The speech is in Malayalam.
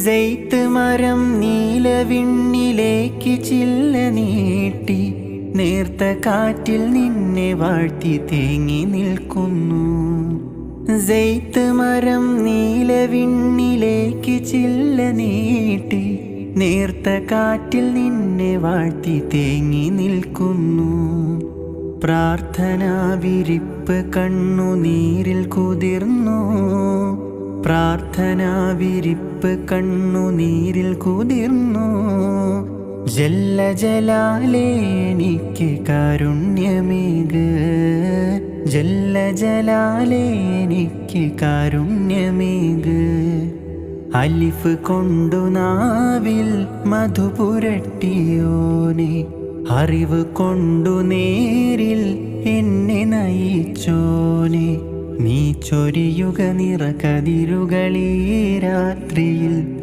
സെയ്ത്ത് മരം നീലവിണ്ണിലേക്ക് ചില്ല നീട്ടി നേർത്ത കാറ്റിൽ നിന്നെ വാഴ്ത്തി തേങ്ങി നിൽക്കുന്നു. സെയ്ത്ത് മരം നീലവിണ്ണിലേക്ക് ചില്ല നീട്ടി നേർത്ത കാറ്റിൽ നിന്നെ വാഴ്ത്തി തേങ്ങി നിൽക്കുന്നു. പ്രാർത്ഥനാ വിരിപ്പ് കണ്ണുനീരിൽ കുതിർന്നു. പ്രാർത്ഥനാ വിരിപ്പ് കണ്ണുനീരിൽ കുതിർന്നു. ജല്ല ജലാലേ എനിക്ക് കാരുണ്യമേക്. ജല്ല ജലാലേ എനിക്ക് കാരുണ്യമേക്. അലിഫ് കൊണ്ടു നാവിൽ മധുപുരട്ടിയോനെ, അറിവ് കൊണ്ടു നേരിൽ എന്നെ നയിച്ചോനെ. നീ ചൊരിയുക നിറകതിരുകളീ രാത്രിയിൽ